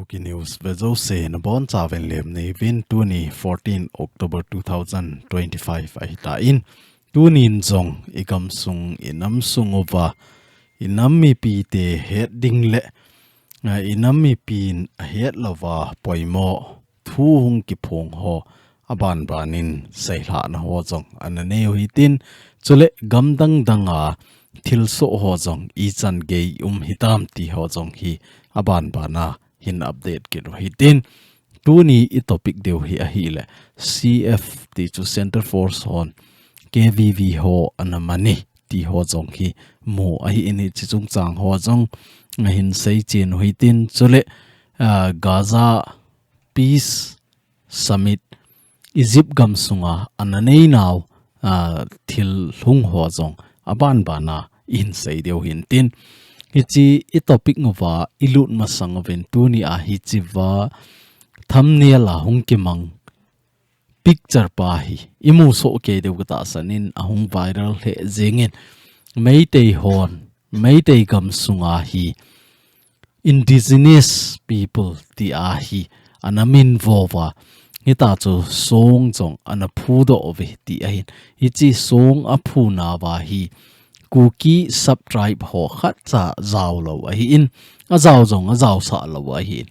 Kuki News vezo se na bon chaven lem nei vin tuni 14 October 2025 ahita in tunin zong ikam sung inam sung ova inam mi pi te het ding le inam mi pin a het lova poimo thu hung ki phong ho aban banin seihla na ho zong ananeu hitin chule gamdang danga thilso ho zong I chan ge hitam ti ho zong hi aban bana hin update kilo hitin tuni I topic deu hi a hi le CF ti chu Center Force hon KVV ho anamani ti ho zong hi mo a hi ini chi chung chang ho zong hin sei chin hitin chule Gaza Peace Summit Egypt gam sunga ananei naw thil lung ho zong aban bana in sei deu hin tin hichi I topic ngova ilut masang ven tuni a hichi wa thumbnail la hung ki mang picture pa hi imu so ke deu ta sanin a hung viral he jengin Meitei hon Meitei gam sunga hi indigenous people ti a hi anamin vova hita chu song chong ana phudo ove ti ahin hichi song a phu na wa hi Kuki subtribe ho khat cha zaw lo a hi in a zaw zong a zaw sa lo a hi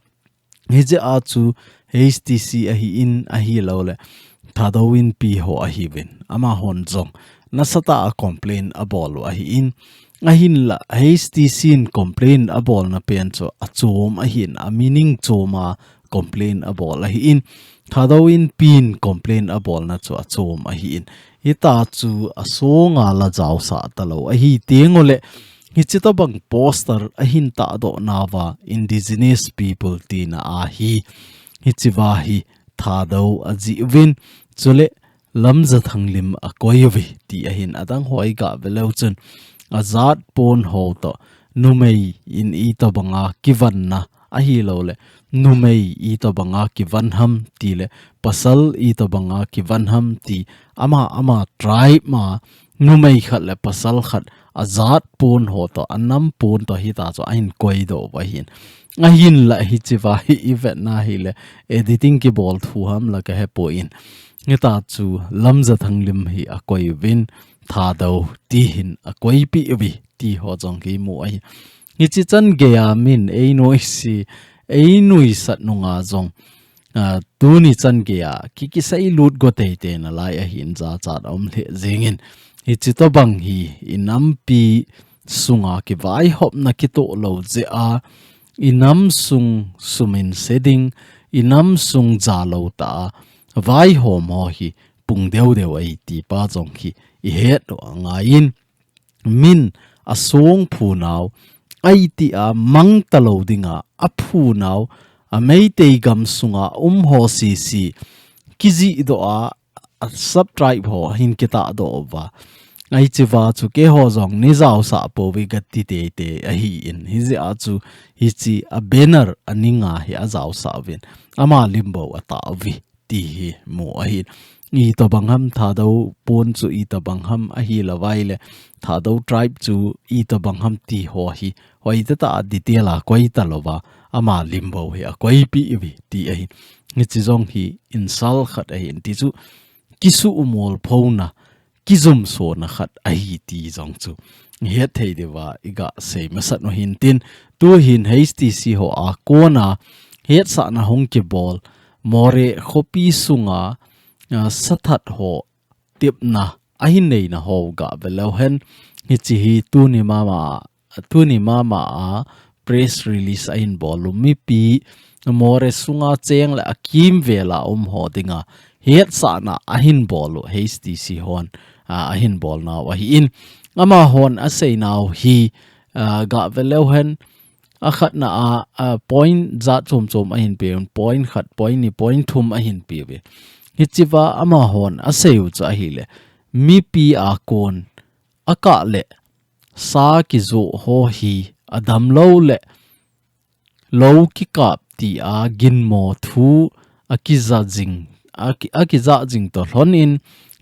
hije a chu HTC a hi in a hi lo le thadowin pi ho a hi win ama hon zong na sata a complain a bol a hi in a hin la HTC in complain a bol na pen cho a chom a hin a meaning choma complain a bol a hi in thadowin pin complain a bol na cho a chom a hi in ita chu a songa la jaw sa talo a hi tengole hi chita bang poster a hin ta do nawa indigenous people tina a hi chiwa hi thado a ji win chule lamza thanglim a koiwi ti a hin adang hoi ga veleuchun azat pon ho to numei in I to banga kivan na a hi lo le numei I to banga kivan ham ti le pasal I to banga kivan ham ti ama tribe ma numei khat le pasal khat azat pon ho to anam pon to hi ta cho ain koi do wa hin a hin la hi chiwa hi event na hi le editing ki bol thu ham la ka he po in ngeta chu lamza thanglim hi a koi win tha do ti hin a koi pi wi ti ho jong ki mu ai hi chi chan ge ya min ei noi si ei nui sat nunga jong tu ni chan ge ya ki sai lut go te te na lai a hin za cha om le jengin hi chi to bang hi inam pi sunga ki vai hop na ki to lo je a inam sung sumin setting inam sung za lo ta vai ho mo hi pung deu deu ai ti pa jong hi I het do nga in min a song phu naw ai ti a mang talo dinga a phu naw a Meitei gam sunga ho si kizi do a subtribe ho hin kita do wa ai chiwa chu ke ho jong ni zaw sa po wi gatti te a hi in hi ji a chu hi chi a banner aninga hi a zaw sa win ama limbo a Taove ti hi mo a hi I to bangham thado pon chu I to bangham a hi lawai le thado tribe chu I to bangham ti ho hi hoi ta detail a koi ta lowa ama limbo hi a koi pi wi ti a hi ni chi jong hi insal khat a hin ti chu kisu umol phona kizum so na khat a hi ti jong chu he thei dewa iga sei masat no hin tin tu hin HTC ho a kona het sa na hong ki bol more khopi sunga sathat ho tip na ahin nei na ho ga velo hen hi chi hi tu ni mama a press release ain bolum mi pi more sunga cheng la akim vela ho dinga het sa na ahin bolu HTC hon ahin bol na wa hi in ama hon a sei naw hi ga velo hen a khat na a point za chom ahin pe point khat point ni point thum ahin pe we hichiwa ama hon a seu cha hi le mi pi a kon aka le sa ki zo ho hi adam lo le lo ki kap ti a gin mo thu akiza jing to hlon in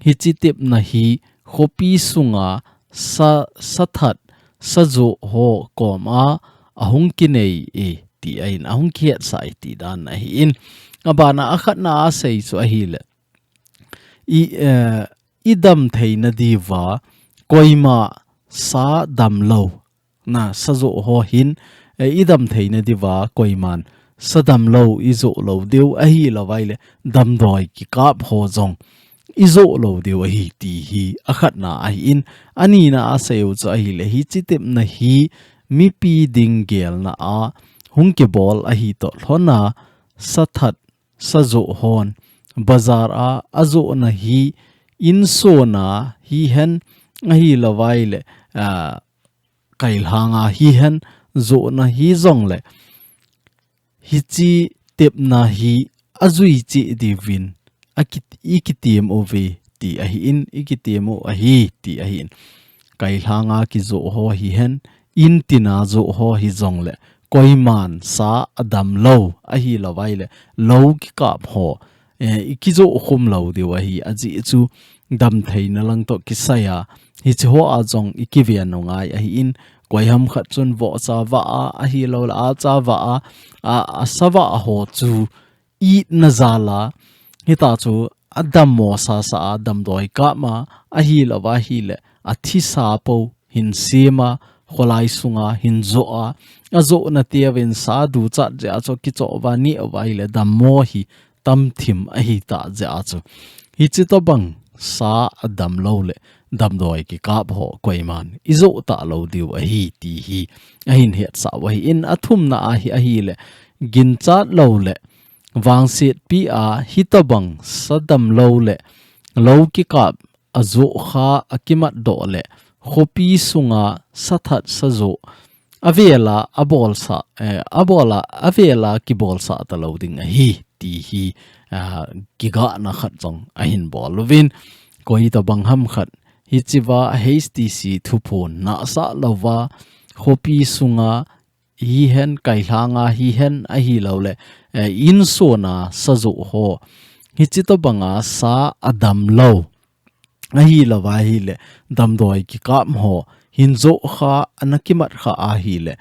hichi tip na hi khopi sunga sa sathat sa zo ho koma ahung ki nei e ti ahin ahung khiat sai ti dan a hi in abana akhat na sei chu a hi le idam theina diwa koima sa dam lo na sazo ho hin idam theina diwa koiman sadam lo izo lo deu a hi lawai le dam doi ki kap ho jong izo lo deu a hi ti hi akhat na a hi in ani na a seu chu a hi le hi chitip na hi mi pi ding gel na a hung ke bol a hi to hlona sathat sazo hon bazar a azo na hi in so na hi hen a hi lawai le kail hanga hi hen zo na hi zong le hi chi tep na hi azui chi divin ikitiem ove ti a hi in ikitiem o a hi ti a hin kail hanga ki zo ho hi hen in tina zo ho hi zong le koiman sa adam lo a hi lawai le lo ki kap ho ikizo khum lo dewa hi aji chu dam theina lang to kisaya hi chu a jong ikivian no ngai a hi in koiham khat chun vo chawa a hi lo la chawa a sawa ho chu I na zala hi ta chu adam mo sa adam doi ka ma a hi lawa hi le a thi sa po hin sema kholai sunga hin zo a zo na tiawin sa du cha ja cho ki cho wa ni wa hi le dam mo hi tam thim a hi ta ja chu hi chi to bang sa adam lo le dam doi ki kap ho koiman izo ta lo diu a hi ti hi a hin het sa wa hi in athum na a hi le gin chat lo le wang sit pi a hi to bang sadam lo le lo ki kap azo kha akimat do le khopi sunga sathat sazo avela abol sa abola avela ki bol sa ta lo ding a hi ti hi giga na khat jong a hin bol lovin koi to bang ham khat hi chiwa HTC thupon na sa lawa khopi sunga hi hen kai hanga hi hen a hi lo le in so na sazo ho hi chi to banga sa adam lo a hi lawa hi le dam doi ki kam ho hin zo kha anakimat kha a hi le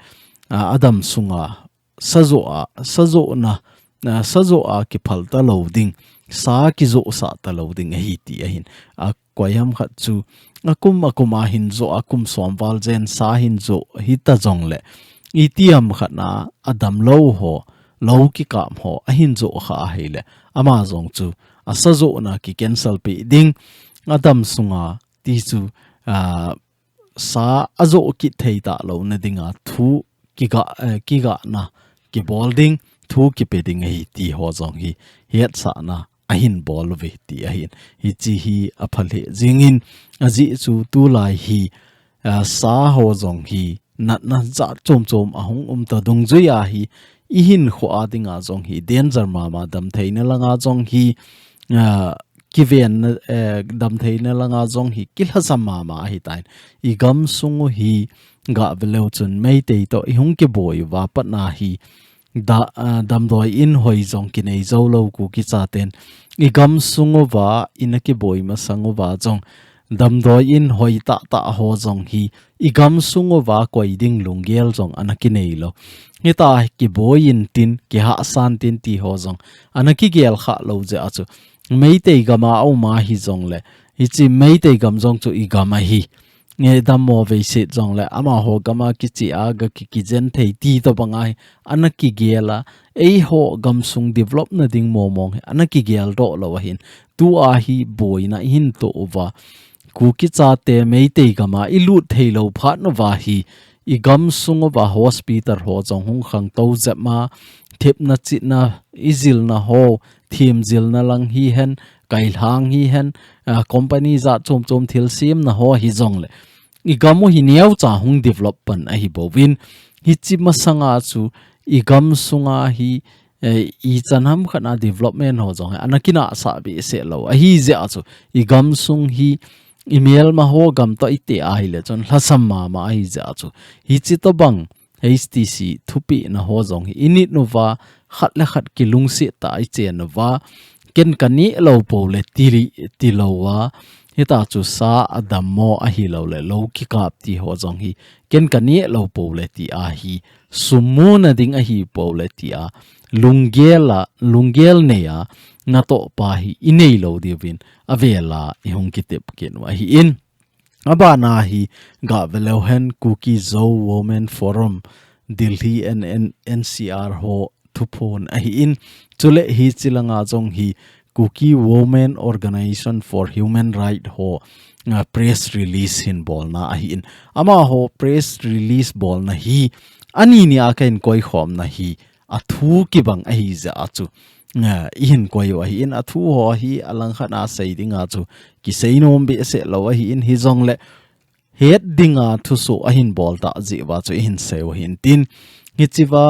adam sunga sazo a ki phalta loading sa ki zo sa ta loading a hi ti a hin a koyam khat chu akuma hin zo akum somwal jen sa hin zo hi ta jong le itiam khana adam lo ho lo ki kam ho a hin zo kha hi le ama jong chu asa zo na ki cancel pe ding adam sunga ti chu sa azo ki theita lo na dinga thu ki ga na ki bolding thu ki pe ding hi ti ho jong hi hiat sa na a hin bol ve ti a hin hi chi hi a phale jingin aji chu tu lai hi sa ho jong hi nat na za chom ahung ta dong zuya hi I hin kho adinga jong hi danger ma dam theina langa jong hi kiven dam theina langa jong hi kilha sama ma hi tain I gam sungu hi ga veleu chun Meitei to I hung ke boy wa patna hi dam doi in hoi jong ki nei zo lo ku ki cha ten I gam sungu wa inaki boy ma sangu wa jong dam doi in hoi ta ho jong hi I gam sungu wa koi ding lunggel jong anaki nei lo Ngita ki boy in tin ki ha san tin ti ho jong anaki gel kha lo je achu Meitei gama au ma hi jong le hi chi Meitei gam jong chu I gama hi nge dam mo ve se jong le ama ho gama ki chi aga ki jen thei ti to bangai anaki gela ei ho gam sung develop na ding mo mong anaki gel do lo hin tu a hi boy na hin to wa Kuki cha te Meitei gama I lut thei lo phat no wa hi I gam sung wa hospital ho jong hung khang to zema thep na chi na izil na ho thim zil na lang hi hen kai hang hi hen company za chom thil sim na ho hi jong le I gamo hi niau cha hung development a hi bovin hi chi masanga chu I gam sunga hi I chanham khana development ho jong anakina sa bi se lo a hi ze chu I gam sung hi email ma ho gam to ite a hi le chon hlasam ma hi za chu hi chi to bang HTC thupi na ho jong hi init no wa khat le khat ki lung se ta I chen wa ken kani lo po le ti lo wa hita chu sa adammo a hi lo le lo ki kap ti ho jong hi ken kanie lo po le ti a hi sumuna ding a hi po le ti a lungel ne ya na to pa hi inei lo divin avela I hong kitep ken wa hi in aba na hi ga velo hen Kuki zo women forum Delhi and NCR ho thupon a hi in chule hi chilanga jong hi Kuki Women Organization for Human Right ho press release hin bol na a hi in ama ho press release bol na hi ani ni a kain koi khom na hi athu ki bang a hi za achu ihin koi wa hi in athu ho hi alang khana sei dinga chu ki seinom be se lo hi in hi jong le het dinga thu so a hin bol ta ji wa chu hin se wa hin tin hi chiwa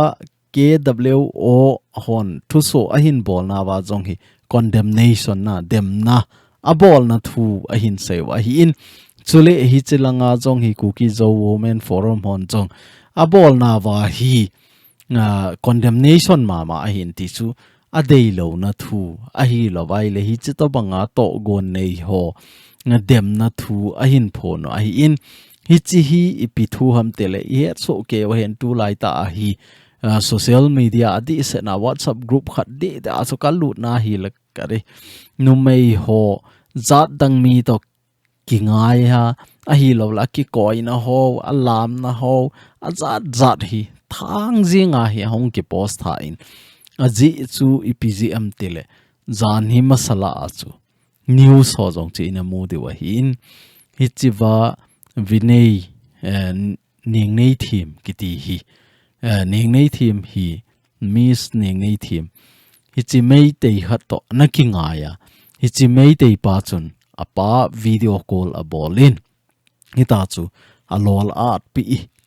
KWO hon thu so a hin bol na wa jong hi condemnation na dem na a bol na thu a hin se wa hi in chule hi chilanga jong hi Kuki zo women forum hon jong a bol na wa hi condemnation ma a hin ti chu a dei lo na thu a hi lo vai le hi chi to banga to gon nei ho nga dem na thu a hin pho no a hi in hi chi hi ipi thu ham tele ye so ke wa hen tu lai ta a hi social media adi se na WhatsApp group khat de da so kal lut na hi la kare nu mei ho zat dang mi to kingai ha a hi lo la ki koi na ho alam na ho a zat hi thang zinga hi hong ki post tha in aji chu ipgm tele zan hi masala chu news ho jong chi na mu de wa hin hi chiwa vinay ning nei thim kiti hi ning nei thim hi miss ning nei thim hi chi Meitei khat to na kinga ya hi chi Meitei pa chun apa video call a bolin hi ta chu alol at pi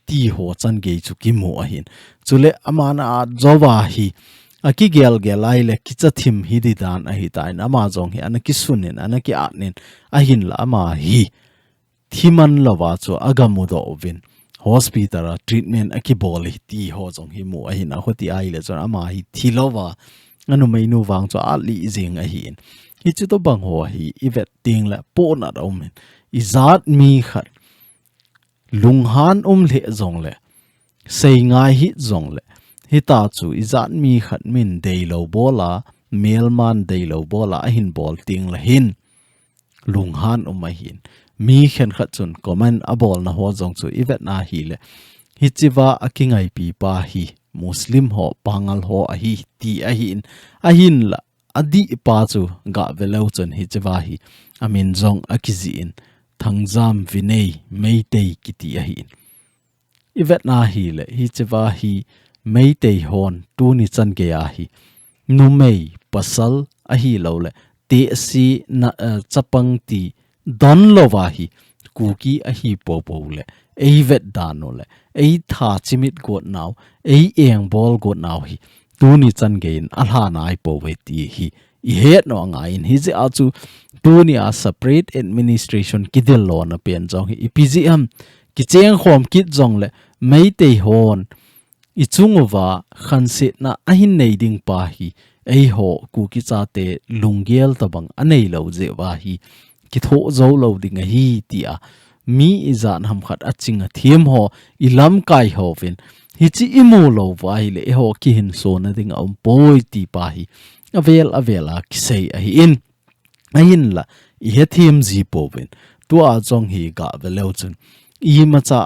ti ho chan ge chu ki mo a hin chule amana at zowa hi aki gel ai le kicha thim hi di dan a hi tai na ma jong hi anaki sunin anaki atnin a hin la ma hi thiman lawa chu agamu do UVIN hospital treatment aki bol hi ti ho jong hi mo a hin a hoti ai le chon ama hi thilowa anu mai nu wang chu a li jing a hin hi chu to bang ho hi ivet ting la po na do men izat mi khat lunghan le jong le sei ngai hi jong le hi ta chu izat mi khat min dei lo bola melman dei lo bola a hin bol ting la hin lunghan a hin mi khen khat chun comment a bol na ho jong chu ivet na hi le hi chiwa akingai pi pa hi muslim ho pangal ho a hi ti a hin la adi pa chu ga velo chun hi chiwa hi amin jong akizi in thangjam vinay Meitei kiti a hin ivet na hi le hi chiwa hi Meitei hon tu ni chan ge a hi numei pasal a hi lo le te si na chapang ti don lo wa hi Kuki a hi po le ei vet dano le ei tha chimit got naw ei eng bol got naw hi tu ni chan ge in a hla nai po we ti hi I het no nga in hi je a chu tu ni a separate administration kidel lo na pen jong hi ipgm ki cheng khom kit jong le Meitei hon ichungwa khanse na ahin nei ding pa hi ei ho Kuki cha te lungel tabang anei lo je wa hi ki tho zo lo ding hi ti a mi izan ham khat achinga thiem ho ilam kai ho vin hi chi imu lo wa hi le ho ki hin so na ding poi ti pa hi avela ki sei a hi in la I he thiem ji po vin tu a jong hi ga velo chun I ma cha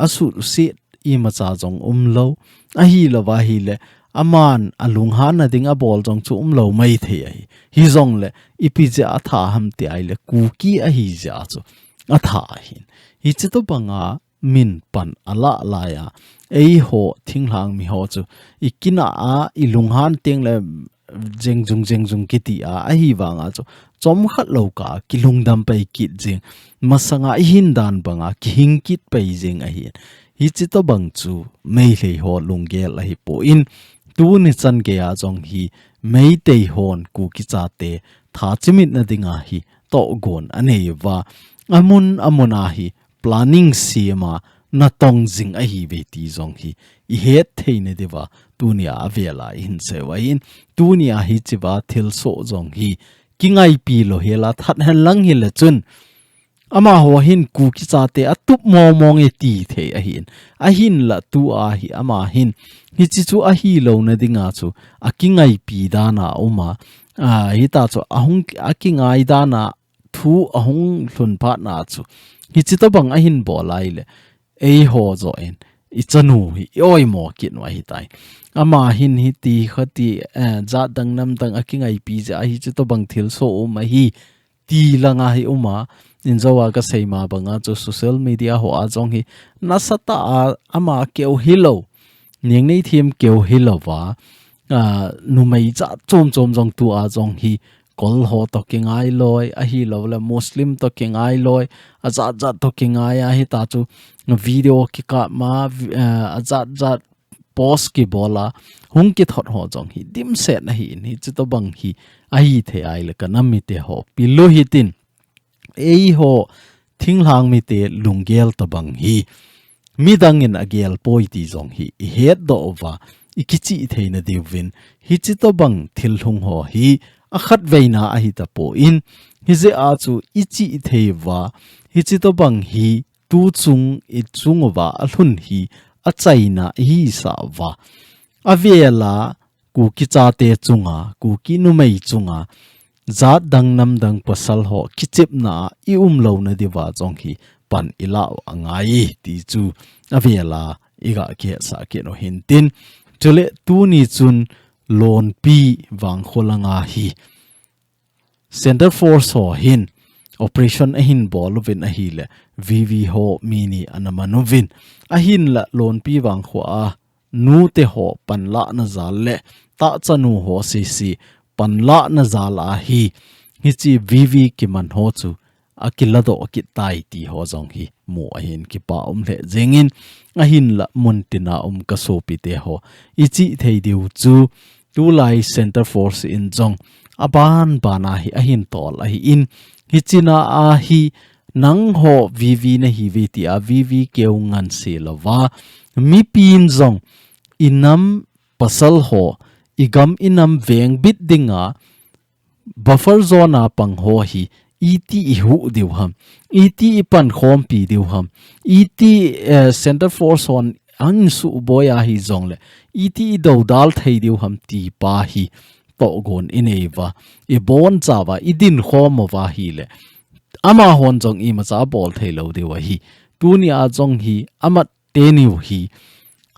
asu si I ma cha jong lo a hi lo wa hi le aman alung han na ding a bol jong chu lo mai the hi jong le ipje a tha ham te ai le Kuki a hi ja chu a tha hin hi chi to banga min pan ala la ya ei ho thinglang mi ho chu ikina a ilung han teng le jeng jung kiti a hi wanga chu chom khat lo ka kilung dam pai kit jeng masanga hin dan banga ki hing kit pai jeng a hi hi chi to bang chu mei le ho lungel a hi po in tu ni chan ge a jong hi Meitei hon Kuki cha te tha chimit na dinga hi to gon anei wa amun a hi planning siama na tong jing a hi ve ti jong hi I het theine dewa tunia avela in se wa in tunia hi chiwa thil so jong hi kingai pi lo hela that han lang hi le chun ama ho hin Kuki cha te atup mo mong e ti the a hin la tu a hi ama hin hi chi chu a hi lo na dinga chu a kingai pi da na oma hi ta chu ahung a kingai da na thu ahung hlun pha na chu hi chi to bang a hin bo lai le ei ho zo en i chanu hi oi mo kin wa hi tai ama hin hi ti khati za dang nam dang a kingai pi ja hi chi to bang thil so ma hi ti langa hi uma in zawa ka seima banga chu social media ho a jong hi nasata ama keu hilo ning nei thim keu hilowa nu mai cha chom jong tu a jong hi kol ho to kingai loi a hi lo la muslim to kingai loi a za to kingai a hi ta chu video ki ka ma a za post ki bola hung ki thot ho jong hi dim set na hi ni chu to bang hi a hi the ai la kanam mi te ho pilu hi tin ei ho thing hlang mi te lungel to bang hi mi dang in agel poi ti jong hi het do wa ikichi theina divin hi chi to bang thil hung ho hi a khat veina a hi ta po in hi je a chu ichi theiwa hi chi to bang hi tu chung I chung wa a hlun hi a chaina hi sa wa avela Kuki cha te chunga Kuki nu mai chunga zat dang nam dang pasal ho kichip na I lo na diwa jong hi pan ila angai ti chu avela iga ke sa ke no hintin chule tu ni chun lon pi wang kholanga hi center force ho hin operation a hin bolvin a hi le vv ho mini anamanovin a hin la lon pi wang kho a nu te ho pan la na zal le ta chanu ho si pan la na zal a hi chi vv ki man ho chu akilado ki tai ti ho jong hi mu a hin ki pa le jengin a hin la muntina ka so pi te ho ichi thei diu chu tu lai center force in jong aban bana hi a hin tol a hi in hichina a hi nang ho vv na hi vi ti a vv keu ngan se lawa mi pin jong inam pasal ho igam inam veng bit dinga buffer zone pang ho hi IHIU diu ham pan khom pi diu ham center force on an su boya hi jong le do dal thei diu ham ti pa hi to gon ineva I bon chawa idin khom wa hi le ama hon jong I ma cha bol thei lo diwa hi tunia jong hi amat teniu hi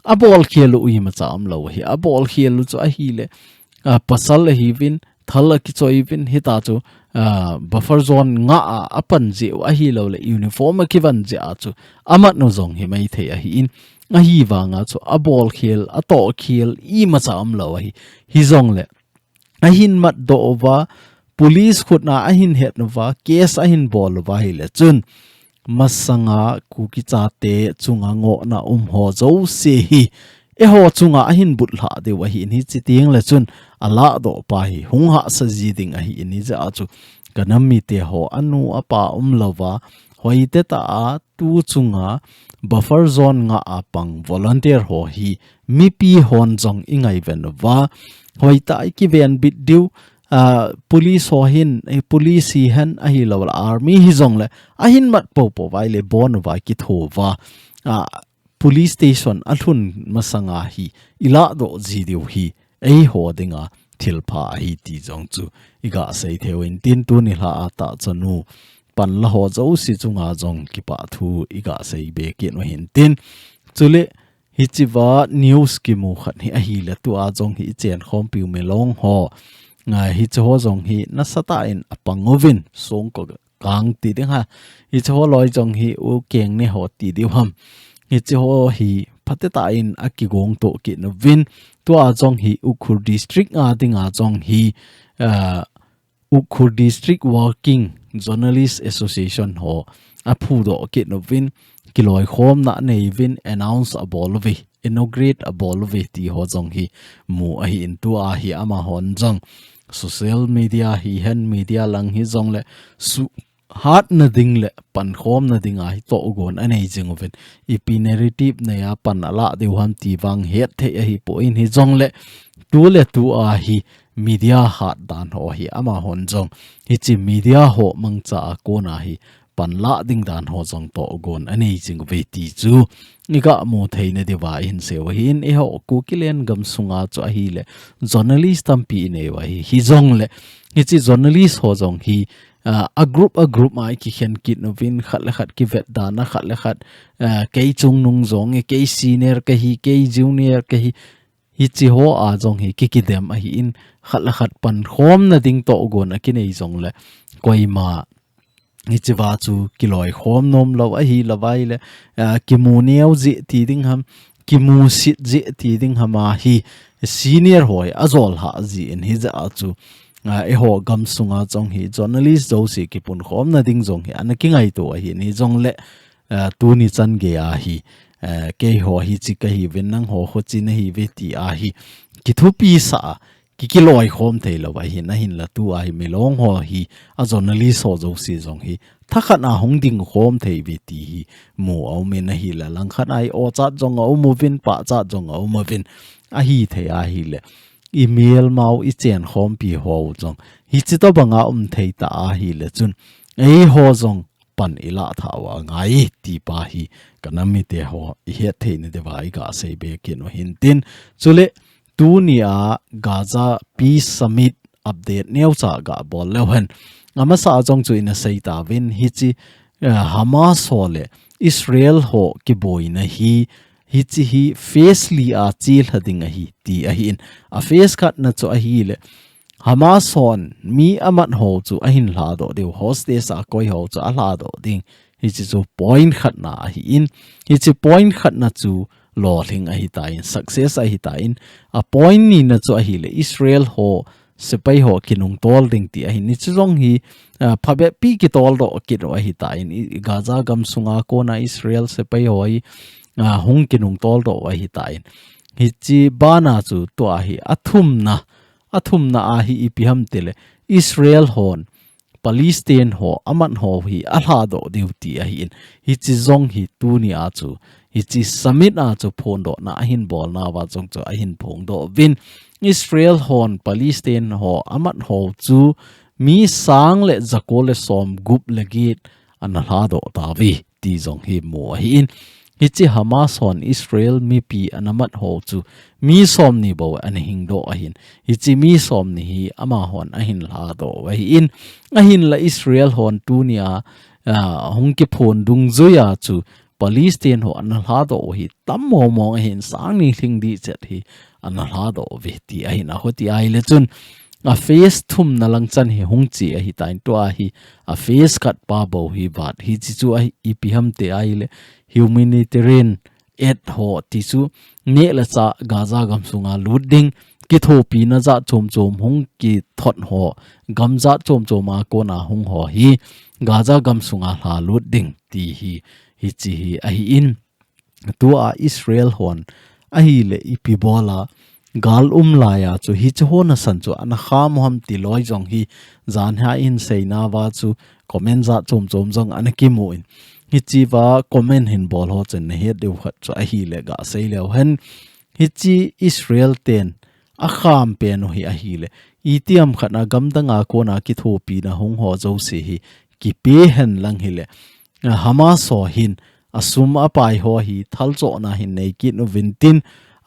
a bol khelu I ma cha am lo hi a bol khelu chu a hi le pasal hi vin thala ki choi vin hi ta chu buffer zone nga apan je a hi lo le uniform ki van je a chu amat no jong hi mai the a hi in a hi wa nga chu a bol khel a to khel I ma cha am lo hi jong le a hin mat do wa police khut na a hin het no wa case a hin bol wa hi le chun masanga Kuki cha te chunga ngo na ho zo se hi e ho chunga a hin but la de wa hi ni chi ting le chun ala do pa hi hung ha sa ji ding a hi ni ja a chu kanam mi te ho anu apa lawa hoi te ta a tu chunga buffer zone nga apang volunteer ho hi mi pi hon jong ingai ven wa hoi ta ki ven bit diu police ho hin police hi han a hi lo army hi jong le a hin mat po vai le bon wa ki tho wa police station athun masanga hi ila do ji diu hi ei ho dinga thilpha hi ti jong chu iga sei thewin tin tu ni hla ata chanu pan la ho zo si chunga jong ki pa thu iga sei be ki no hin tin chule hi chiwa news ki mu khat hi a hi la tu a jong hi chen khom piu me long ho nga hi cho jong hi na sata in apangovin song ko kang ti ding ha hi cho loi jong hi u keng ne ho ti diu ham hi cho hi pateta in akigong to ki no vin to a jong hi ukhur district a dinga jong hi ukhur district working journalist association ho aphu do ki no vin kiloi khom na nei vin announce a bolvi inaugurate a bolvi ti ho jong hi mu a hi in tu a hi ama hon jong social media hi hen media lang hi jong le su hat na ding le pan khom na ding ai to gon anei jing ven ipi narrative na ya pan ala de ham ti wang het the hi po in hi jong le tu a hi media hat dan ho hi ama hon jong hi chi media ho mangcha ko na hi panla ding dan ho jong to gon ani jing ve ti chu nika mu theina dewa in se wa hin e ho Kuki len gam sunga chu hi le journalist tampi ne wa hi jong le hi chi journalist ho jong hi a group mai ki khen kit no vin khat le khat ki vet dana khat le khat ke chung nung zong e ke senior ka hi ke junior ka hi chi ho a jong hi ki dem a hi in khat le khat pan khom na ding to gon a ki nei jong le koi ma hi chi wa chu kiloi khom nom lo a hi lawai le ki mu neu ji ti ding ham ki mu sit ji ti ding hama hi senior hoi azol ha ji in hi za chu e ho gam sunga chong hi journalist zo si ki pun khom na ding jong hi an ki ngai to hi ni jong le tu ni chan ge a hi ke ho hi chi ka hi ven nang ho chi na hi ve ti a hi ki thu pi sa ki loi khom thei lo wa hi na hin la tu ai me long ho hi a journalist ho zo si jong hi tha khat na hong ding khom thei ve ti hi mu au me na hi la lang khat ai o cha jong au mu vin pa cha jong au mu vin a hi thei a hi le email mau I chen khom pi ho jong hi chi to banga thei ta a hi le chun ei ho jong pan ila thawa ngai ti pa hi kanam MITE ho he thei ne devai ga sei be kin no hin tin chule tu nia Gaza peace summit update neu cha ga bol lewen ama sa jong chu in a sei ta win hi chi Hamas ho le Israel ho ki boy na hi chi hi face li a chil hading a hi ti a hin a face cut na chu a hi le Hamas on mi amat ho chu a hin la do de hostess a koi ho chu a la do ding hi chi chu point khat na hi in hi chi point khat na chu lo thing a hi ta in success a hi ta in a point ni na chu a hi le Israel ho sepai ho kinung tol ding ti a hi ni chu jong hi phabe pi ki tol do ki ro a hi ta in Gaza gam sunga ko na Israel sepai ho hi hung kinung tol do a hi ta in hi chi bana chu to a hi athum na a hi ipiham tele Israel hon Palestine ho aman ho hi alha do duty a hi in hi chi zong hi tu ni a chu hi chi summit a chu phon do na hin bol na wa chong chu a hin phong do win Israel hon Palestine ho aman ho chu mi sang le zakole som gup legit an alha do ta vi ti zong hi mo hi in hi chi Hamas hon Israel mi pi anamat ho chu mi som ni bo an hing do a hin hi chi mi som ni hi ama hon a hin la do wa hi in a hin la Israel hon tu nia hong ki phon dung zoya chu Palestine ho an la do hi tam mo mo a hin sang ni thing di chet hi an la do ve ti a hin a hoti ai le chun a face thum na lang chan hi hung chi a hi tain to a hi a face cut pa bo hi bat hi chi chu a ipiham te ai le humanitarian aid ho ti chu ne la cha Gaza gam sunga loading ki thopi na za chom hung ki thot ho gam za chom ma ko na hung ho hi Gaza gam sunga hla loading ti hi chi hi a hi in tu a Israel hon a hi le ipi bola gal laya chu hi chu hona san chu an kham ham ti loi jong hi zan ha in seina wa chu comment za chom jong an ki mu in hi chi wa comment hin bol ho chen he deu khat chu a hi le ga sei le hen hi chi Israel ten a kham pe no hi a hi le itiam khana gam danga ko na ki thopi na hong ho zo se hi ki pe hen lang hi le Hamas so hin asum apai ho hi thal cho na hin nei ki no vintin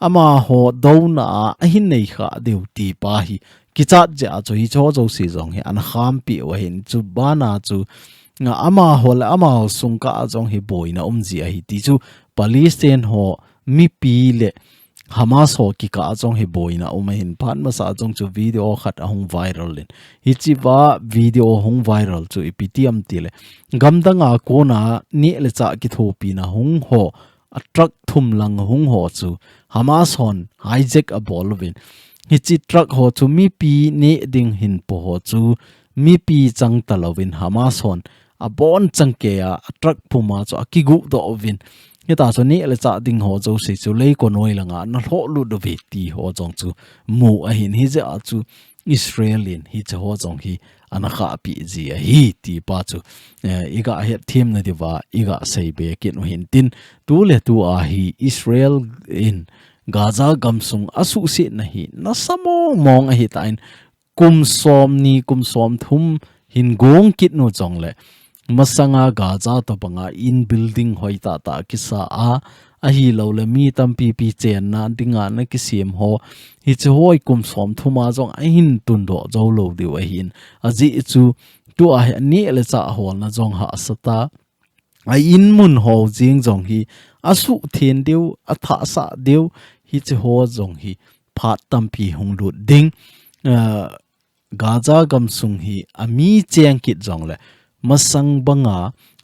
ama ho do na a hin nei kha deu ti pa hi ki chat ja chu hi cho zo si jong hi an kham pi wa hin chu bana chu nga ama hol ama sungka jong hi boina ji a hi ti chu Palestine ho mi pi le Hamas ho ki ka jong hi boina hin phan ma sa jong chu video khat a hung viral len hi chi wa video hung viral chu ipitiam ti le gamdanga ko na ni le cha ki thopi na hung ho a truck thum lang hung ho chu Hamas hon hijack a bolwin hi chi truck ho chu mi pi ne ding hin po ho chu mi pi chang talowin Hamas hon a bon chang ke a truck puma chu akigu do win ni ta so ni le cha ding ho zo se chu lei ko noi langa na hlo lu do ve ti ho jong chu mu a hin hi ja chu Israelian hi chu ho jong hi ana kha pi ji a hi ti pa chu iga he thim na diwa iga sei be kin hin tin tu le tu a hi Israel in Gaza gamsung asu si nahi na samong mong ahi tain kum som thum hin gong kit no chong le masanga Gaza to banga in building hoita ta kisa ahi lo le mi tampi pi chen na dinga na kisim ho hi che hoi kum som thuma jong a hin tun do zo lo di wa hin aji chu tu a ni le cha hol na jong ha sata a in mun ho jing jong hi asu then deu a tha sa deu hi che ho jong hi phat tampi hung lut ding Gaza gamsung hi ami cheng kit jong le masang banga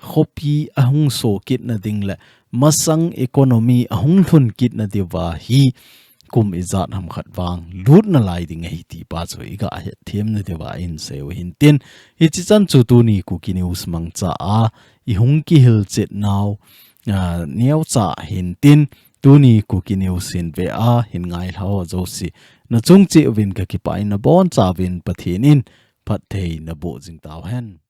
khopi ahung so kit na ding le masang economy ahung thun kit na dewa hi kum izat ham khat wang lut na lai ding hi ti pa choi ga he them na dewa in se hin tin hi chi chan chu tu ni Kuki news mang cha I hung ki hil chet now niaw cha hin tin tu ni Kuki news in ve hin ngai hlau zo si na chung che win ka ki pai na bon cha win pathin in phat thei na bo jing taw hen